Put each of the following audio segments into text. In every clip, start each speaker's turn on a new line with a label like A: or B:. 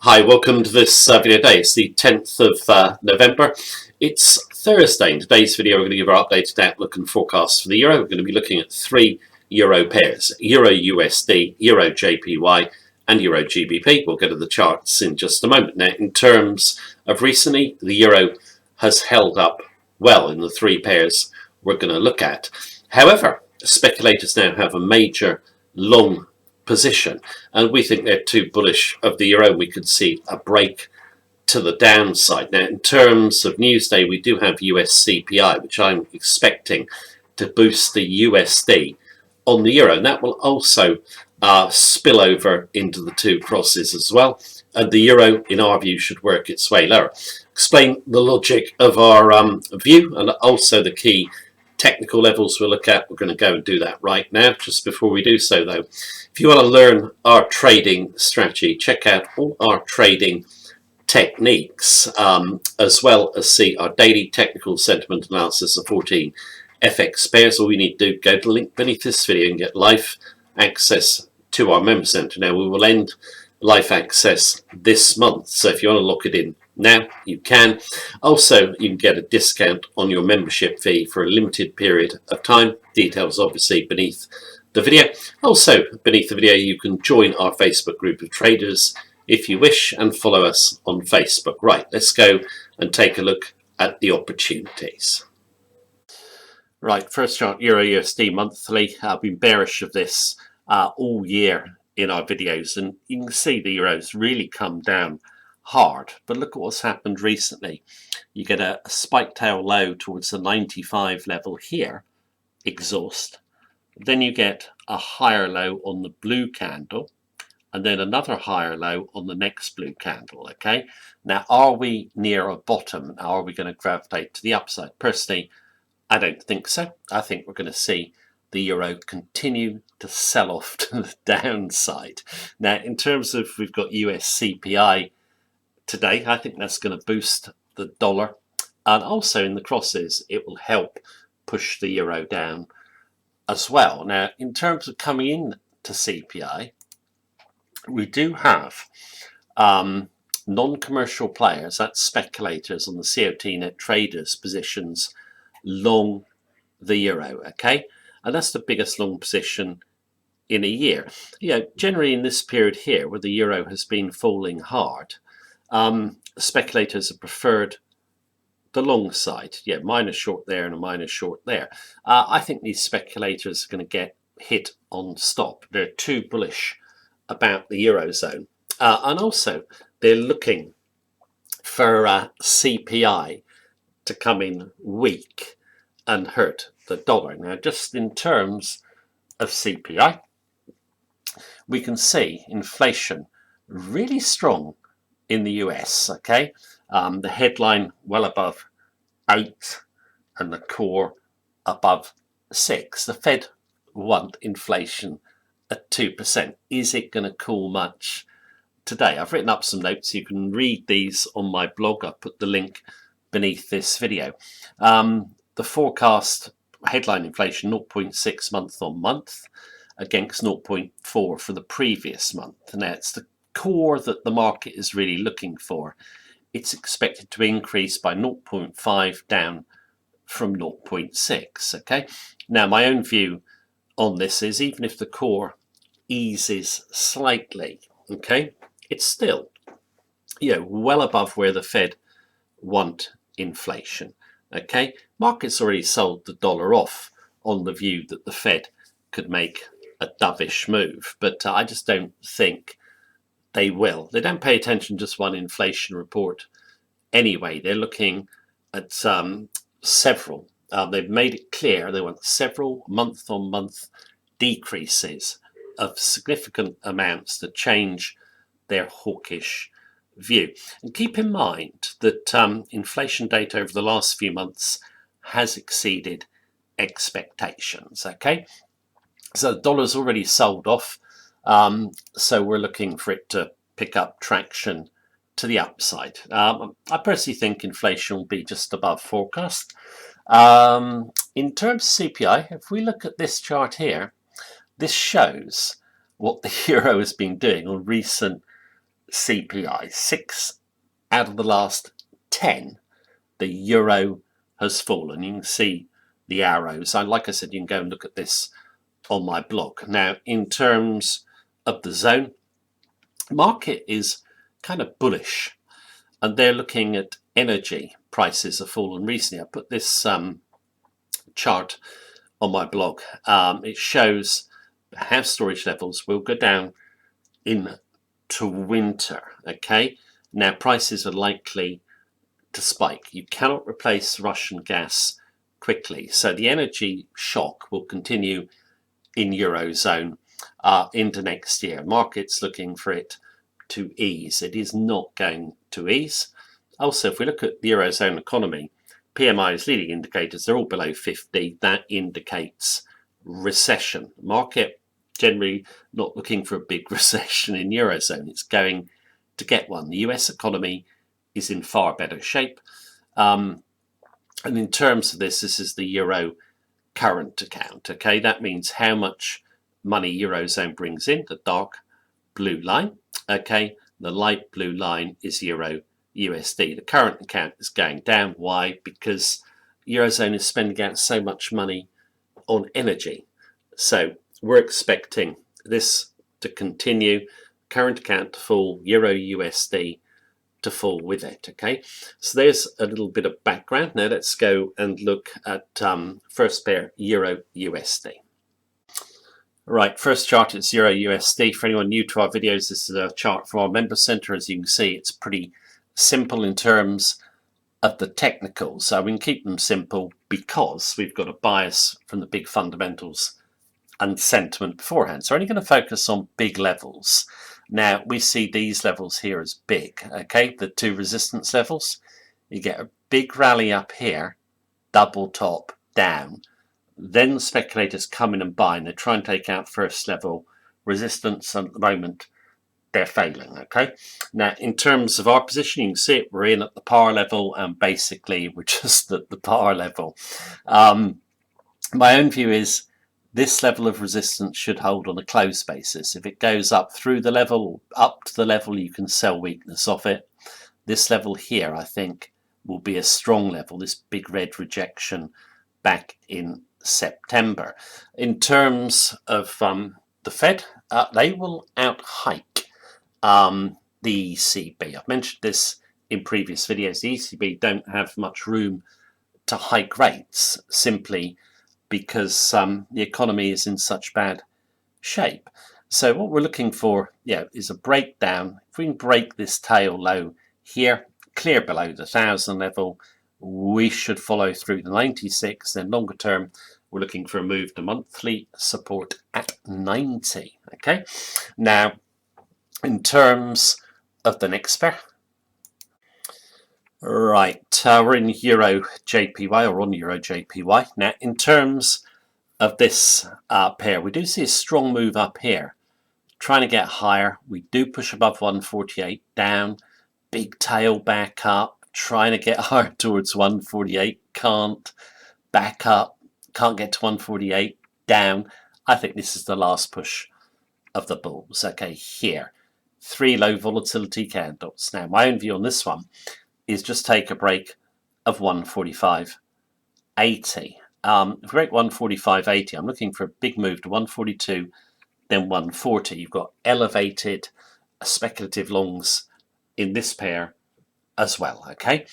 A: Hi, welcome to this video day. It's the 10th of November. It's Thursday. In today's video, we're going to give our updated outlook and forecast for the euro. We're going to be looking at three euro pairs: euro USD, euro JPY, and euro GBP. We'll go to the charts in just a moment. Now, in terms of recently, the euro has held up well in the three pairs we're going to look at. However, speculators now have a major long position, and we think they're too bullish of the euro. We could see a break to the downside. Now, in terms of Newsday, we do have US CPI, which I'm expecting to boost the USD on the euro, and that will also spill over into the two crosses as well. And the euro, in our view, should work its way lower. Explain the logic of our view and also the key technical levels we'll look at. We're going to go and do that right now. Just before we do so, though, if you want to learn our trading strategy, check out all our trading techniques, as well as see our daily technical sentiment analysis of 14 FX pairs. All you need to do, go to the link beneath this video and get live access to our member center. Now, we will end live access this month, so if you want to lock it in now, you can. Also, you can get a discount on your membership fee for a limited period of time. Details obviously beneath the video. Also, beneath the video, you can join our Facebook group of traders if you wish and follow us on Facebook. Right, let's go and take a look at the opportunities. Right, first chart, Euro USD monthly. I've been bearish of this all year in our videos, and you can see the euro's really come down hard. But look at what's happened recently. You get a spike tail low towards the 95 level here, exhaust. Then you get a higher low on the blue candle, and then another higher low on the next blue candle. Okay, now are we near a bottom? Are we going to gravitate to the upside? Personally, I don't think so. I think we're going to see the euro continue to sell off to the downside. Now, in terms of, we've got US CPI today, I think that's going to boost the dollar, and also in the crosses it will help push the euro down as well. Now, in terms of coming in to CPI, we do have non-commercial players, that's speculators on the COT net traders positions long the euro, okay, and that's the biggest long position in a year. Generally in this period here where the euro has been falling hard, speculators have preferred the long side. Minus short there and a minus short there. I think these speculators are going to get hit on stop. They're too bullish about the eurozone, and also they're looking for CPI to come in weak and hurt the dollar. Now, just in terms of CPI, we can see inflation really strong in the US, okay? The headline well above 8 and the core above 6. The Fed want inflation at 2%. Is it going to cool much today? I've written up some notes. You can read these on my blog. I've put the link beneath this video. The forecast headline inflation 0.6 month on month against 0.4 for the previous month. And that's the core that the market is really looking for. It's expected to increase by 0.5 down from 0.6. Okay. Now, my own view on this is, even if the core eases slightly, okay, it's still, well above where the Fed want inflation. Okay, markets already sold the dollar off on the view that the Fed could make a dovish move, but I just don't think they will. They don't pay attention to just one inflation report anyway. They're looking at several. They've made it clear they want several month-on-month decreases of significant amounts to change their hawkish view. And keep in mind that inflation data over the last few months has exceeded expectations. Okay, so the dollar's already sold off, so we're looking for it to pick up traction to the upside. I personally think inflation will be just above forecast. In terms of CPI, if we look at this chart here, this shows what the euro has been doing on recent CPI. 6 out of the last 10, the euro has fallen. You can see the arrows. And like I said, you can go and look at this on my blog. Now, in terms of the zone, market is kind of bullish, and they're looking at energy prices have fallen recently. I put this chart on my blog. It shows house storage levels will go down into winter. Okay, now prices are likely to spike. You cannot replace Russian gas quickly, so the energy shock will continue in Eurozone into next year. Market's looking for it to ease. It is not going to ease. Also, if we look at the Eurozone economy, PMI's leading indicators, they're all below 50. That indicates recession. Market generally not looking for a big recession in Eurozone. It's going to get one. The US economy is in far better shape. And in terms of this is the Euro current account. Okay, that means how much money Eurozone brings in, the dark blue line. Okay, the light blue line is Euro USD. The current account is going down. Why? Because Eurozone is spending out so much money on energy. So we're expecting this to continue. Current account to fall, Euro USD to fall with it. Okay, so there's a little bit of background. Now let's go and look at first pair Euro USD. Right, first chart is Euro USD. For anyone new to our videos, this is a chart from our member center. As you can see, it's pretty simple in terms of the technicals. So we can keep them simple because we've got a bias from the big fundamentals and sentiment beforehand. So we're only going to focus on big levels. Now we see these levels here as big. Okay, the two resistance levels. You get a big rally up here, double top down. Then the speculators come in and buy, and they try and take out first level resistance. And at the moment, they're failing. Okay. Now, in terms of our position, you can see it. We're in at the par level, and basically we're just at the par level. My own view is this level of resistance should hold on a close basis. If it goes up through the level, up to the level, you can sell weakness off it. This level here, I think, will be a strong level. This big red rejection back in September. In terms of the Fed, they will out-hike the ECB. I've mentioned this in previous videos. The ECB don't have much room to hike rates simply because the economy is in such bad shape. So what we're looking for is a breakdown. If we can break this tail low here, clear below the 1,000 level, we should follow through the 96. Then longer term, we're looking for a move to monthly support at 90. Okay. Now, in terms of the next pair, right, we're in Euro JPY or on Euro JPY. Now, in terms of this pair, we do see a strong move up here, trying to get higher. We do push above 148, down, big tail back up, trying to get higher towards 148, can't, back up, can't get to 148, down. I think this is the last push of the bulls. Okay, here, 3 low volatility candles. Now, my own view on this one is just take a break of 145.80. If we break 145.80, I'm looking for a big move to 142, then 140. You've got elevated speculative longs in this pair as well. Okay,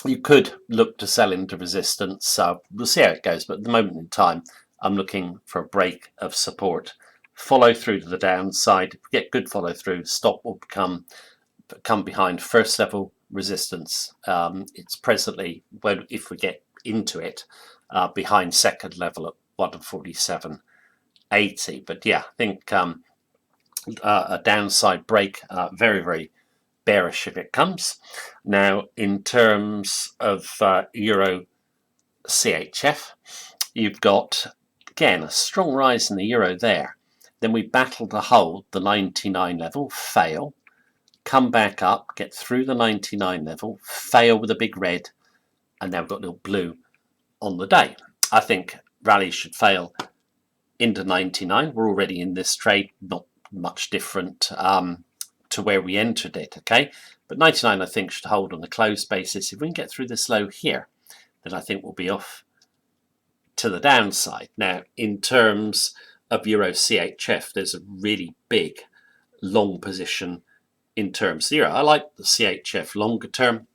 A: you could look to sell into resistance. So we'll see how it goes. But at the moment in time, I'm looking for a break of support. Follow through to the downside. If we get good follow through, stop will come behind first level resistance. It's presently, if we get into it, behind second level at 147.80. But yeah, I think a downside break, very, very bearish if it comes. Now, in terms of Euro CHF, you've got, again, a strong rise in the euro there. Then we battle to hold the 99 level, fail, come back up, get through the 99 level, fail with a big red, and now we've got a little blue on the day. I think rallies should fail into 99. We're already in this trade, not much different to where we entered it, okay? But 99 I think should hold on the close basis. If we can get through this low here, then I think we'll be off to the downside. Now, in terms of Euro CHF, there's a really big long position in terms of the euro. I like the CHF longer term.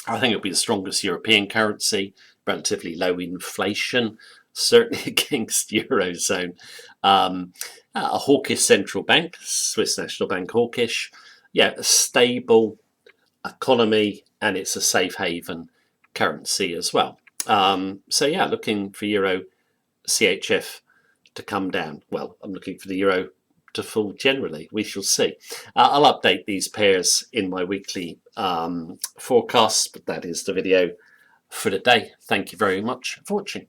A: I think it'll be the strongest European currency, relatively low inflation, certainly against Eurozone. A hawkish central bank, Swiss National Bank hawkish. Yeah, a stable economy, and it's a safe haven currency as well. So yeah, looking for Euro CHF to come down. Well, I'm looking for the euro to fall generally. We shall see. I'll update these pairs in my weekly forecast, but that is the video for today. Thank you very much for watching.